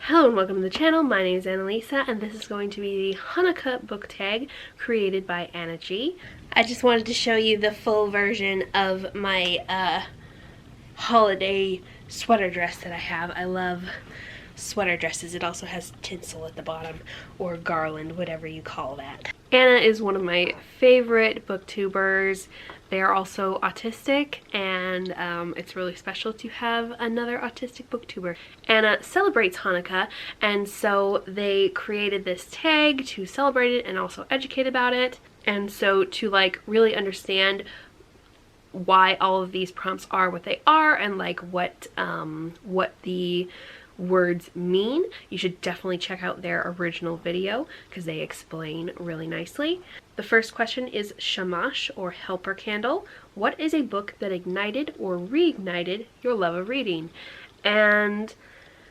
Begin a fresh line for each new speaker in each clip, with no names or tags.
Hello and welcome to the channel. My name is Annalisa and this is going to be the Hanukkah book tag created by Anna G. I just wanted to show you the full version of my holiday sweater dress that I have. I love sweater dresses. It also has tinsel at the bottom, or garland, whatever you call that. Anna is one of my favorite booktubers. They are also autistic, and it's really special to have another autistic booktuber. Anna celebrates Hanukkah, and so they created this tag to celebrate it and also educate about it. And so to like really understand why all of these prompts are what they are and like what the words mean, you should definitely check out their original video because they explain really nicely. The first question is Shamash, or helper candle. What is a book that ignited or reignited your love of reading? And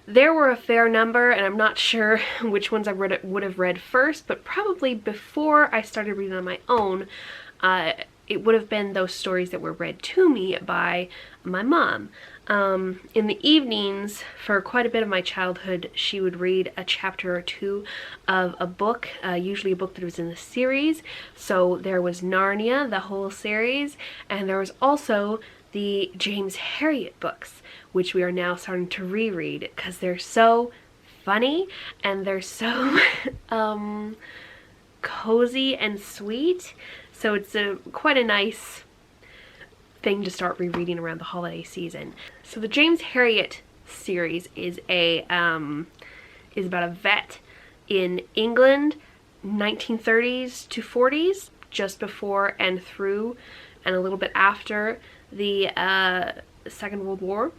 there were a fair number, and I'm not sure which ones I would have read first, but probably before I started reading on my own, it would have been those stories that were read to me by my mom. In the evenings, for quite a bit of my childhood, she would read a chapter or two of a book, usually a book that was in the series. So there was Narnia, the whole series, and there was also the James Herriot books, which we are now starting to reread because they're so funny and they're so cozy and sweet. So it's quite a nice thing to start rereading around the holiday season. So the James Herriot series is about a vet in England, 1930s to 40s, just before and through and a little bit after the Second World War.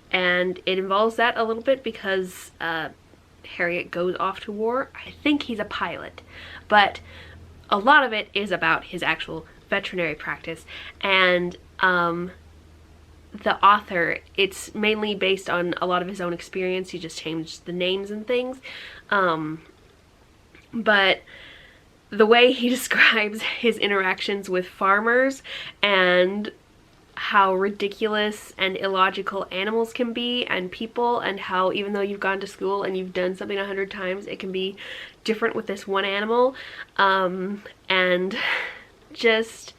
And it involves that a little bit because Herriot goes off to war. I think he's a pilot, but a lot of it is about his actual veterinary practice. And the author, it's mainly based on a lot of his own experience. He just changed the names and things. But the way he describes his interactions with farmers and how ridiculous and illogical animals can be and people, and how even though you've gone to school and you've done something 100 times, it can be different with this one animal. And just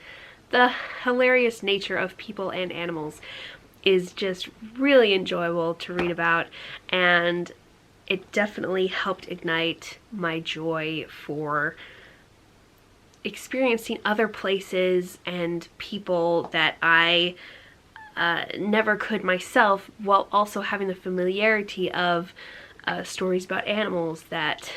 the hilarious nature of people and animals is just really enjoyable to read about, and it definitely helped ignite my joy for experiencing other places and people that I never could myself, while also having the familiarity of stories about animals that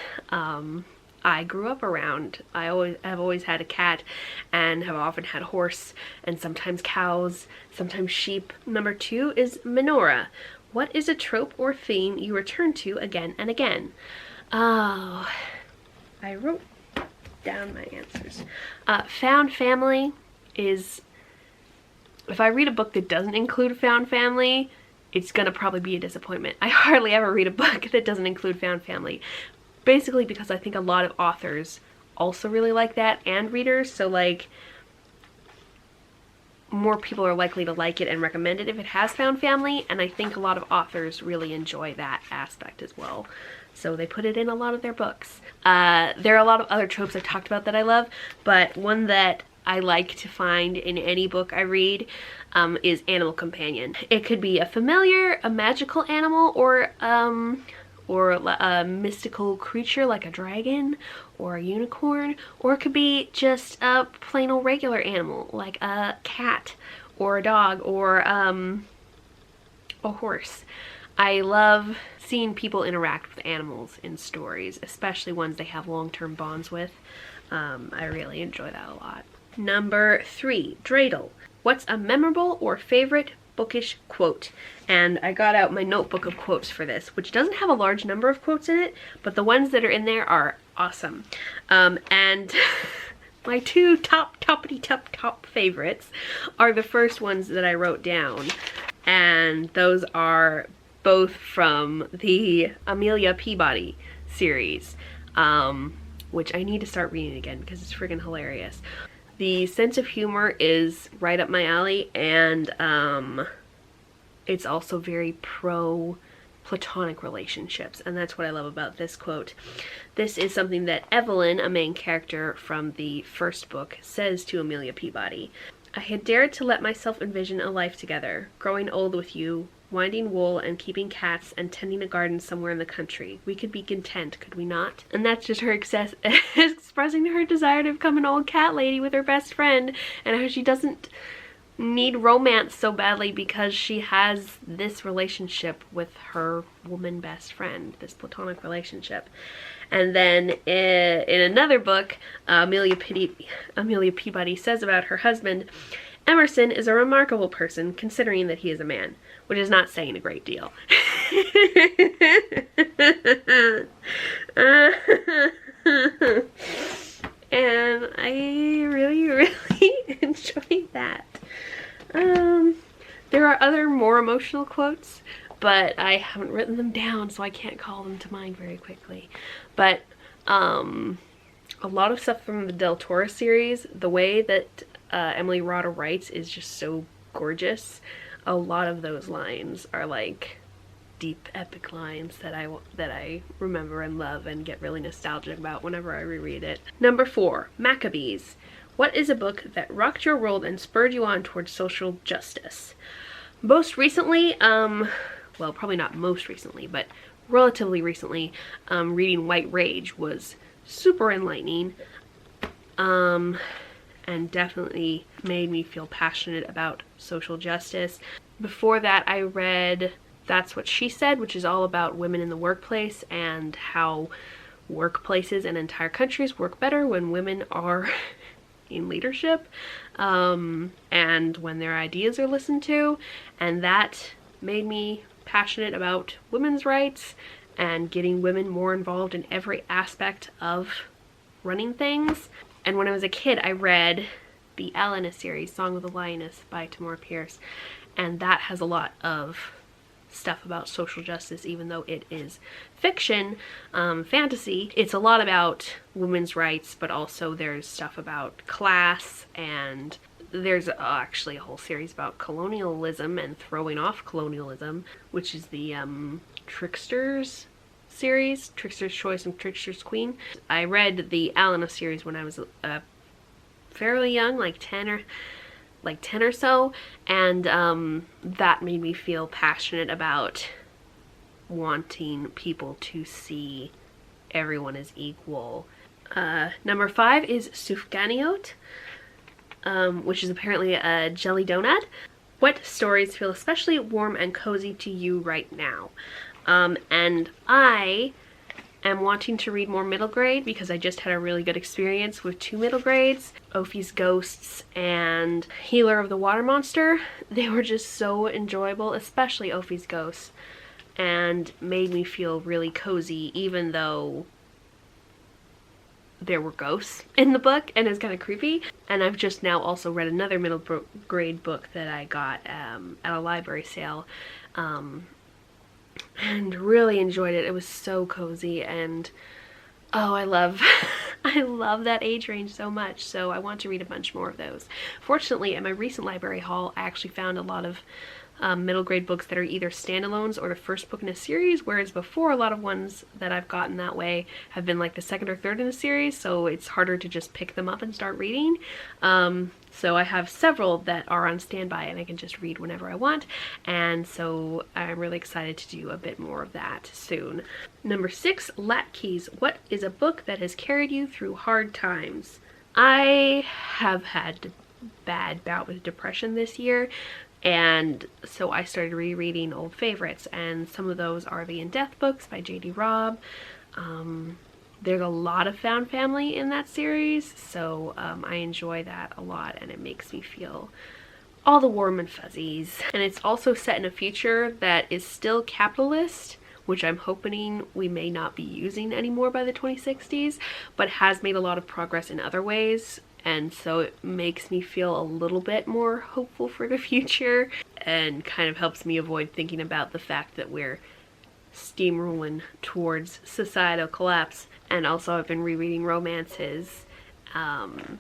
I grew up around. I've always had a cat and have often had a horse and sometimes cows, sometimes sheep. Number 2 is Menorah. What is a trope or theme you return to again and again? Oh, I wrote down my answers. Found family is, if I read a book that doesn't include found family, it's gonna probably be a disappointment. I hardly ever read a book that doesn't include found family. Basically because I think a lot of authors also really like that, and readers, so like more people are likely to like it and recommend it if it has found family, and I think a lot of authors really enjoy that aspect as well. So they put it in a lot of their books. There are a lot of other tropes I've talked about that I love, but one that I like to find in any book I read is animal companion. It could be a familiar, a magical animal, or a mystical creature like a dragon or a unicorn, or it could be just a plain old regular animal like a cat or a dog or a horse. I love seeing people interact with animals in stories, especially ones they have long-term bonds with. I really enjoy that a lot. Number 3, Dreidel. What's a memorable or favorite bookish quote? And I got out my notebook of quotes for this, which doesn't have a large number of quotes in it, but the ones that are in there are awesome. And my 2 top favorites are the first ones that I wrote down, and those are both from the Amelia Peabody series, which I need to start reading again because it's friggin' hilarious. The sense of humor is right up my alley, and it's also very pro platonic relationships, and that's what I love about this quote. This is something that Evelyn, a main character from the first book, says to Amelia Peabody. I had dared to let myself envision a life together, growing old with you, winding wool and keeping cats and tending a garden somewhere in the country. We could be content, could we not? And that's just her expressing her desire to become an old cat lady with her best friend, and how she doesn't need romance so badly because she has this relationship with her woman best friend, this platonic relationship. And then in another book, Amelia Peabody says about her husband, Emerson is a remarkable person considering that he is a man, which is not saying a great deal. And I really enjoyed that. There are other more emotional quotes, but I haven't written them down, so I can't call them to mind very quickly. But a lot of stuff from the Del Toro series, the way that Emily Rada writes is just so gorgeous. A lot of those lines are like deep, epic lines that I remember and love and get really nostalgic about whenever I reread it. Number 4, Maccabees. What is a book that rocked your world and spurred you on towards social justice? Most recently, well, probably not most recently, but relatively recently, reading White Rage was super enlightening, and definitely made me feel passionate about social justice. Before that, I read That's What She Said, which is all about women in the workplace and how workplaces and entire countries work better when women are in leadership, and when their ideas are listened to, and that made me passionate about women's rights and getting women more involved in every aspect of running things. And when I was a kid, I read the Alana series, Song of the Lioness by Tamora Pierce, and that has a lot of stuff about social justice. Even though it is fiction, fantasy, it's a lot about women's rights, but also there's stuff about class, and there's actually a whole series about colonialism and throwing off colonialism, which is the Tricksters series, Trickster's Choice and Trickster's Queen. I read the Alana series when I was fairly young, like 10 or so, and that made me feel passionate about wanting people to see everyone as equal. Number 5 is Sufganiot, which is apparently a jelly donut. What stories feel especially warm and cozy to you right now? And I am wanting to read more middle grade because I just had a really good experience with 2 middle grades, Ophi's Ghosts and Healer of the Water Monster. They were just so enjoyable, especially Ophi's Ghosts, and made me feel really cozy even though there were ghosts in the book and it's kind of creepy. And I've just now also read another middle grade book that I got at a library sale, and really enjoyed it. It was so cozy, and oh, I love I love that age range so much, so I want to read a bunch more of those. Fortunately, at my recent library haul, I actually found a lot of middle grade books that are either standalones or the first book in a series, whereas before a lot of ones that I've gotten that way have been like the second or third in a series, so it's harder to just pick them up and start reading. So I have several that are on standby and I can just read whenever I want, and so I'm really excited to do a bit more of that soon. Number 6, Lat Keys. What is a book that has carried you through hard times? I have had a bad bout with depression this year, and so I started rereading old favorites, and some of those are the In Death books by J.D. Robb. There's a lot of found family in that series, so I enjoy that a lot, and it makes me feel all the warm and fuzzies. And it's also set in a future that is still capitalist, which I'm hoping we may not be using anymore by the 2060s, but has made a lot of progress in other ways. And so it makes me feel a little bit more hopeful for the future, and kind of helps me avoid thinking about the fact that we're steamrolling towards societal collapse. And also I've been rereading romances, and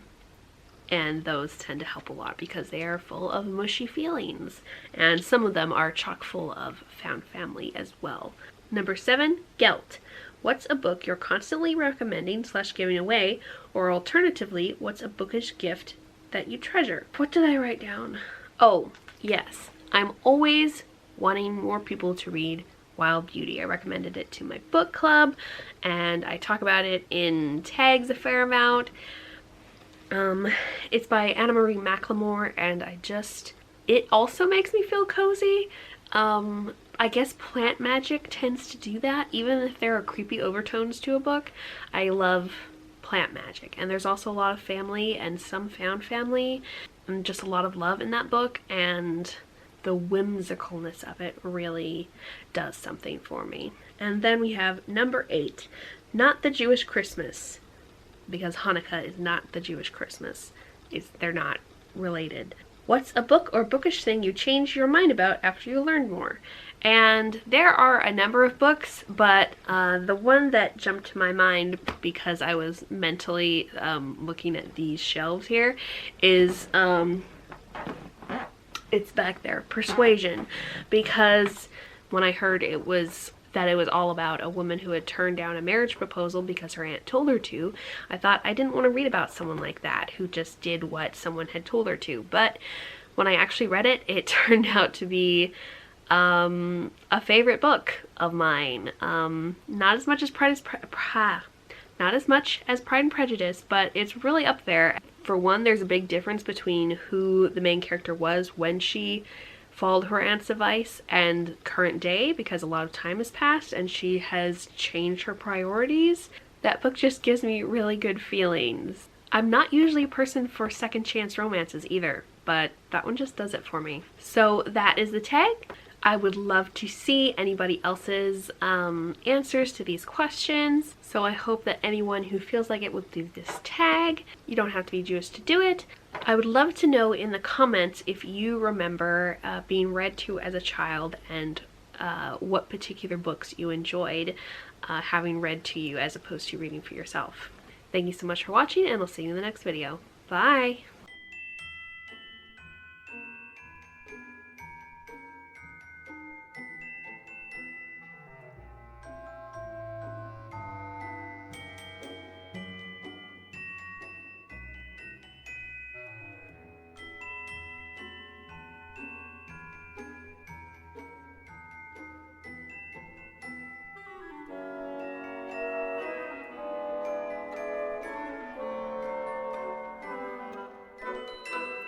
and those tend to help a lot because they are full of mushy feelings, and some of them are chock full of found family as well. Number 7, Gelt. What's a book you're constantly recommending / giving away, or alternatively, what's a bookish gift that you treasure? What did I write down? Oh, yes. I'm always wanting more people to read Wild Beauty. I recommended it to my book club, and I talk about it in tags a fair amount. It's by Anna Marie McLemore, and it also makes me feel cozy. I guess plant magic tends to do that, even if there are creepy overtones to a book. I love plant magic, and there's also a lot of family and some found family, and just a lot of love in that book, and the whimsicalness of it really does something for me. And then we have number 8, Not the Jewish Christmas, because Hanukkah is not the Jewish Christmas. They're not related. What's a book or bookish thing you changed your mind about after you learned more? And there are a number of books, but the one that jumped to my mind because I was mentally looking at these shelves here is, it's back there, Persuasion, because when I heard it was all about a woman who had turned down a marriage proposal because her aunt told her to, I thought I didn't want to read about someone like that who just did what someone had told her to. But when I actually read it, it turned out to be a favorite book of mine. Not as much as Pride and Prejudice, but it's really up there. For one, there's a big difference between who the main character was when she followed her aunt's advice and current day, because a lot of time has passed and she has changed her priorities. That book just gives me really good feelings. I'm not usually a person for second chance romances either, but that one just does it for me. So that is the tag. I would love to see anybody else's answers to these questions. So I hope that anyone who feels like it would do this tag. You don't have to be Jewish to do it. I would love to know in the comments if you remember being read to as a child, and what particular books you enjoyed having read to you as opposed to reading for yourself. Thank you so much for watching, and I'll see you in the next video. Bye!